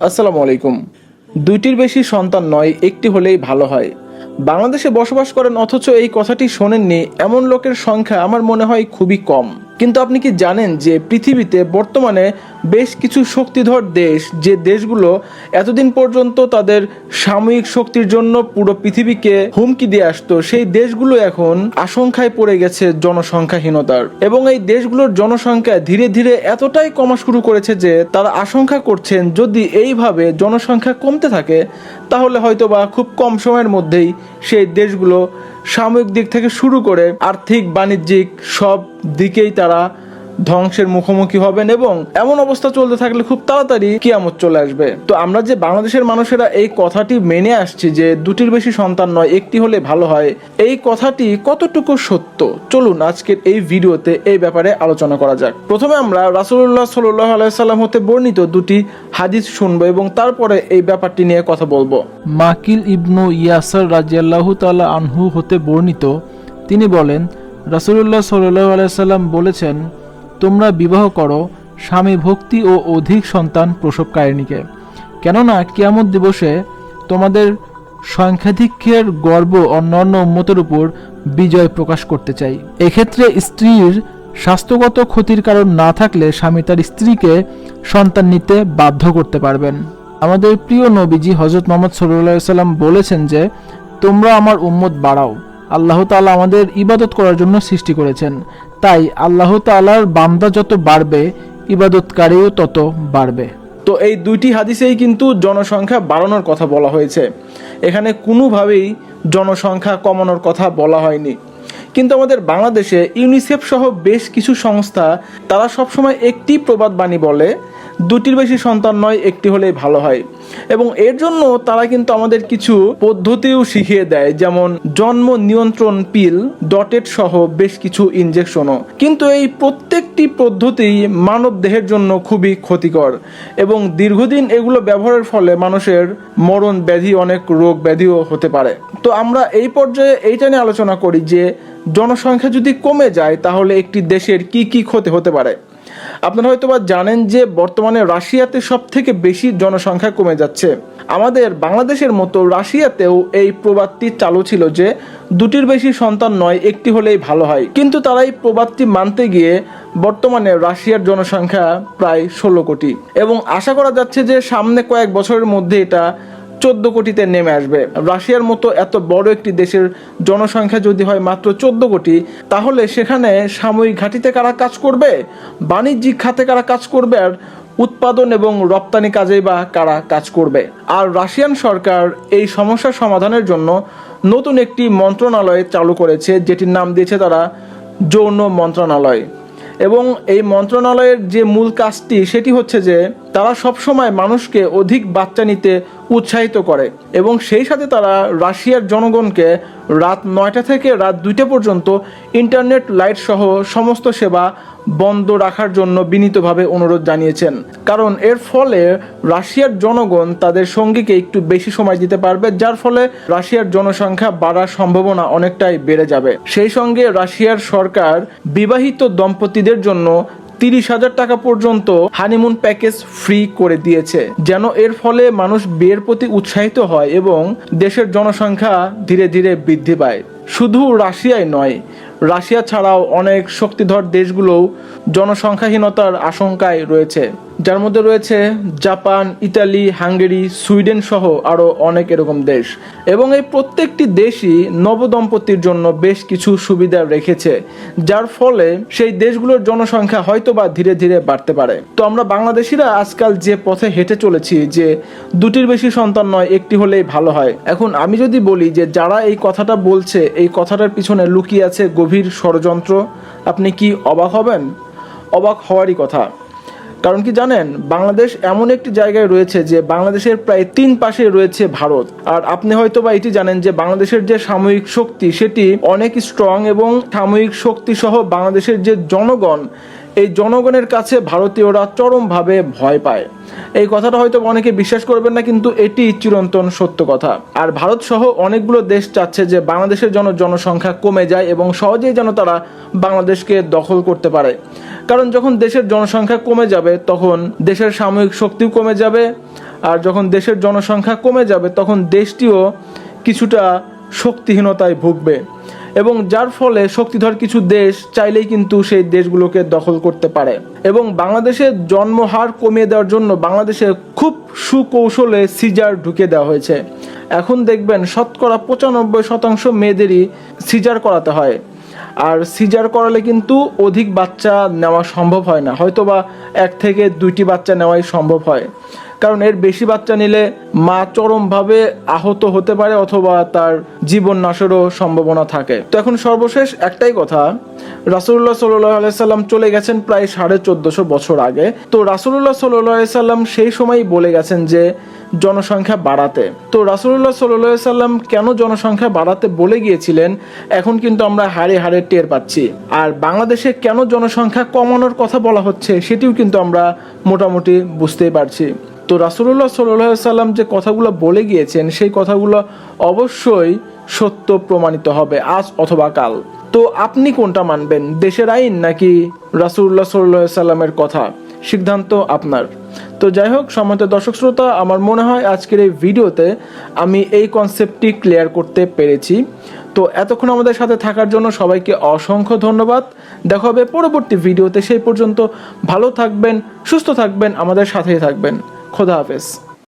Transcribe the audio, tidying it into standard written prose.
আসসালামু আলাইকুম। দুইটির বেশি সন্তান নয়, একটি হলেই ভালো হয়। বাংলাদেশে বসবাস করেন অথচ এই কথাটি শোনেননি এমন লোকের সংখ্যা আমার মনে হয় খুবই কম। কিন্তু আপনি কি জানেন যে পৃথিবীতে বর্তমানে বেশ কিছু শক্তিধর দেশ, যে দেশগুলো এতদিন পর্যন্ত তাদের সাময়িক শক্তির জন্য পুরো পৃথিবীকে হুমকি দিয়ে আসতো, সেই দেশগুলো এখন আশঙ্কায় পড়ে গেছে জনসংখ্যাহীনতার। এবং এই দেশগুলোর জনসংখ্যা ধীরে ধীরে এতটাই কমা শুরু করেছে যে তারা আশঙ্কা করছেন যদি এইভাবে জনসংখ্যা কমতে থাকে তাহলে হয়তোবা খুব কম সময়ের মধ্যেই সেই দেশগুলো সাময়িক দিক থেকে শুরু করে আর্থিক, বাণিজ্যিক সব দিকেই তারা ধ্বংসের মুখোমুখি হবেন এবং এমন অবস্থা চলতে থাকলে খুব তাড়াতাড়ি কিয়ামত চলে আসবে। তো আমরা যে বাংলাদেশের মানুষেরা এই কথাটি মেনে আসছি যে দুটির বেশি সন্তান নয়, একটি হলে ভালো হয়, এই কথাটি কতটুকু সত্য, চলুন আজকের এই ভিডিওতে এই ব্যাপারে আলোচনা করা যাক। প্রথমে আমরা রাসূলুল্লাহ সাল্লাল্লাহু আলাইহি সাল্লাম হতে বর্ণিত দুটি হাদিস শুনবো এবং তারপরে এই ব্যাপারটি নিয়ে কথা বলবো। মাকিল ইবনু ইয়াসার রাদিয়াল্লাহু তাআলা আনহু হতে বর্ণিত, তিনি বলেন, রাসূলুল্লাহ সাল্লাল্লাহু আলাইহি সাল্লাম বলেছেন, তোমরা বিবাহ করো স্বামী ভক্তি ও অধিক সন্তান প্রসবকারিণীকে, কেননা কিয়ামত দিবসে তোমাদের সংখ্যাধিক্যের গর্ব অন্যান্য উম্মতের উপর বিজয় প্রকাশ করতে চাই। এক্ষেত্রে স্ত্রীর স্বাস্থ্যগত ক্ষতির কারণ না থাকলে স্বামী তার স্ত্রীকে সন্তান নিতে বাধ্য করতে পারবেন। আমাদের প্রিয় নবীজি হযরত মুহাম্মদ সাল্লাল্লাহু আলাইহি সাল্লাম বলেছেন যে, তোমরা আমার উম্মত বাড়াও। আল্লাহ তাআলা আমাদের ইবাদত করার জন্য সৃষ্টি করেছেন, তাই আল্লাহ তাআলার বান্দা যত বাড়বে ইবাদতকারীও তত বাড়বে। তো এই দুইটি হাদিসেই কিন্তু জনসংখ্যা বাড়ানোর কথা বলা হয়েছে, এখানে কোনোভাবেই জনসংখ্যা কমানোর কথা বলা হয়নি। কিন্তু আমাদের বাংলাদেশে ইউনিসেফ সহ বেশ কিছু সংস্থা তারা সবসময় একটি প্রবাদ বাণী বলে, দুটির বেশি সন্তান নয়, একটি হলেই ভালো হয়। এবং এর জন্য তারা কিন্তু আমাদের কিছু পদ্ধতিও শিখিয়ে দেয়, যেমন জন্ম নিয়ন্ত্রণ পিল, ডটেড সহ বেশ কিছু ইনজেকশনও। কিন্তু এই প্রত্যেকটি পদ্ধতি মানব দেহের জন্য খুবই ক্ষতিকর এবং দীর্ঘদিন এগুলো ব্যবহারের ফলে মানুষের মরণ ব্যাধি, অনেক রোগ ব্যাধিও হতে পারে। তো আমরা এই পর্যায়ে এইটা নিয়ে আলোচনা করি যে জনসংখ্যা যদি কমে যায় তাহলে একটি দেশের কি কি ক্ষতি হতে পারে। আপনারা হয়তোবা জানেন যে বর্তমানে রাশিয়াতে সব থেকে বেশি জনসংখ্যা কমে যাচ্ছে। আমাদের বাংলাদেশের মতো রাশিয়াতেও এই প্রবাদটি চালু ছিল যে দুটির বেশি সন্তান নয়, একটি হলেই ভালো হয়। কিন্তু তারা এই প্রবাদটি মানতে গিয়ে বর্তমানে রাশিয়ার জনসংখ্যা প্রায় 16 কোটি এবং আশা করা যাচ্ছে যে সামনে কয়েক বছরের মধ্যে এটা 14 কোটিতে নেমে আসবে। রাশিয়ার মতো এত বড় একটি দেশের জনসংখ্যা যদি হয় মাত্র 14 কোটি, তাহলে সেখানে সামরিক ঘাঁটিতে কারা কাজ করবে, বাণিজ্যিক খাতে কারা কাজ করবে, আর উৎপাদন এবং রপ্তানি কাজেই বা কারা কাজ করবে। আর রাশিয়ান সরকার এই সমস্যার সমাধানের জন্য নতুন একটি মন্ত্রণালয় চালু করেছে, যেটির নাম দিয়েছে তারা যৌন মন্ত্রণালয়। এবং এই মন্ত্রণালয়ের যে মূল কাজটি সেটি হচ্ছে যে তারা সবসময় মানুষকে অধিক বাচ্চা নিতে উৎসাহিত করে এবং সেই সাথে তারা রাশিয়ার জনগণকে রাত 9টা থেকে রাত 2টা পর্যন্ত ইন্টারনেট লাইট সহ সমস্ত সেবা বন্ধ রাখার জন্য বিনীতভাবে অনুরোধ জানিয়েছেন। কারণ এর ফলে রাশিয়ার জনগণ তাদের সঙ্গীকে একটু বেশি সময় দিতে পারবে, যার ফলে রাশিয়ার জনসংখ্যা বাড়ার সম্ভাবনা অনেকটাই বেড়ে যাবে। সেই সঙ্গে রাশিয়ার সরকার বিবাহিত দম্পতিদের জন্য 30,000 টাকা পর্যন্ত হানিমুন প্যাকেজ ফ্রি করে দিয়েছে, যেন এর ফলে মানুষ বিয়ের প্রতি উৎসাহিত হয় এবং দেশের জনসংখ্যা ধীরে ধীরে বৃদ্ধি পায়। শুধু রাশিয়াই নয়, রাশিয়া ছাড়াও অনেক শক্তিধর দেশগুলোও জনসংখ্যাহীনতার আশঙ্কায় রয়েছে, যার মধ্যে রয়েছে জাপান, ইতালি, হাঙ্গেরি, সুইডেন সহ আরও অনেক এরকম দেশ। এবং এই প্রত্যেকটি দেশই নবদম্পতির জন্য বেশ কিছু সুবিধা রেখেছে, যার ফলে সেই দেশগুলোর জনসংখ্যা হয়তোবা ধীরে ধীরে বাড়তে পারে। তো আমরা বাংলাদেশিরা আজকাল যে পথে হেঁটে চলেছি যে দুটির বেশি সন্তান নয়, একটি হলেই ভালো হয়, এখন আমি যদি বলি যে যারা এই কথাটা বলছে এই কথাটার পিছনে লুকিয়ে আছে গভীর ষড়যন্ত্র, আপনি কি অবাক হবেন? অবাক হওয়ারই কথা। কারণ কি জানেন, বাংলাদেশ এমন একটি জায়গায় রয়েছে যে বাংলাদেশের প্রায় 3 পাশে রয়েছে ভারত। আর আপনি হয়তো বা এটি জানেন যে বাংলাদেশের যে সামরিক শক্তি সেটি অনেক স্ট্রং এবং সামরিক শক্তি সহ বাংলাদেশের যে জনগণ, এই জনগণের কাছে ভারতীয়রা চরমভাবে ভয় পায়। এই কথাটা হয়তো অনেকে বিশ্বাস করবেন না, কিন্তু এটি চিরন্তন সত্য কথা। আর ভারত সহ অনেকগুলো দেশ চাচ্ছে যে বাংলাদেশের জনসংখ্যা কমে যায় এবং সহজেই যেন তারা বাংলাদেশকে দখল করতে পারে। কারণ যখন দেশের জনসংখ্যা কমে যাবে তখন দেশের সামরিক শক্তিও কমে যাবে, আর যখন দেশের জনসংখ্যা কমে যাবে তখন দেশটিও কিছুটা শক্তিহীনতায় ভুগবে, এবং যার ফলে শক্তিধর কিছু দেশ চাইলেই কিন্তু সেই দেশগুলোকে দখল করতে পারে। এবং বাংলাদেশের জন্মহার কমিয়ে দেওয়ার জন্য বাংলাদেশে খুব সুকৌশলে সিজার ঢুকে দেওয়া হয়েছে। এখন দেখবেন শতকরা 95% মেয়েদেরই সিজার করাতে হয়। আর সিজার করালে কিন্তু অধিক বাচ্চা নেওয়া সম্ভব হয় না, হয়তোবা 1 থেকে 2টি বাচ্চা নেওয়াই সম্ভব হয়, কারণ এর বেশি বাচ্চা নিলে মা চরমভাবে আহত হতে পারে অথবা তার জীবন নাশেরও সম্ভাবনা থাকে। তো এখন সর্বশেষ একটাই কথা, রাসূলুল্লাহ সাল্লাল্লাহু আলাইহি সাল্লাম চলে গেছেন প্রায় 1450 বছর আগে। তো রাসূলুল্লাহ সাল্লাল্লাহু আলাইহি সাল্লাম সেই সময়ই বলে গেছেন যে জনসংখ্যা বাড়াতে। তো রাসূলুল্লাহ সাল্লাল্লাহু আলাইহি সাল্লাম কেন জনসংখ্যা বাড়াতে বলে গিয়েছিলেন এখন কিন্তু আমরা হাড়ে হাড়ে টের পাচ্ছি। আর বাংলাদেশে কেন জনসংখ্যা কমানোর কথা বলা হচ্ছে সেটিও কিন্তু আমরা মোটামুটি বুঝতেই পারছি। তো রাসূলুল্লাহ সাল্লাল্লাহু আলাইহি সাল্লাম যে কথাগুলো বলে গিয়েছেন সেই কথাগুলো অবশ্যই সত্য প্রমাণিত হবে আজ অথবা কাল। তো আপনি কোনটা মানবেন, দেশের আইন নাকি রাসূলুল্লাহ সাল্লাল্লাহু আলাইহি সাল্লামের কথা? সিদ্ধান্ত আপনার। তো যাই হোক সম্মানিত দর্শক শ্রোতা, আমার মনে হয় আজকের এই ভিডিওতে আমি এই কনসেপ্টটি ক্লিয়ার করতে পেরেছি। তো এতক্ষণ আমাদের সাথে থাকার জন্য সবাইকে অসংখ্য ধন্যবাদ। দেখা হবে পরবর্তী ভিডিওতে, সেই পর্যন্ত ভালো থাকবেন, সুস্থ থাকবেন, আমাদের সাথেই থাকবেন। খোদা হাফেজ।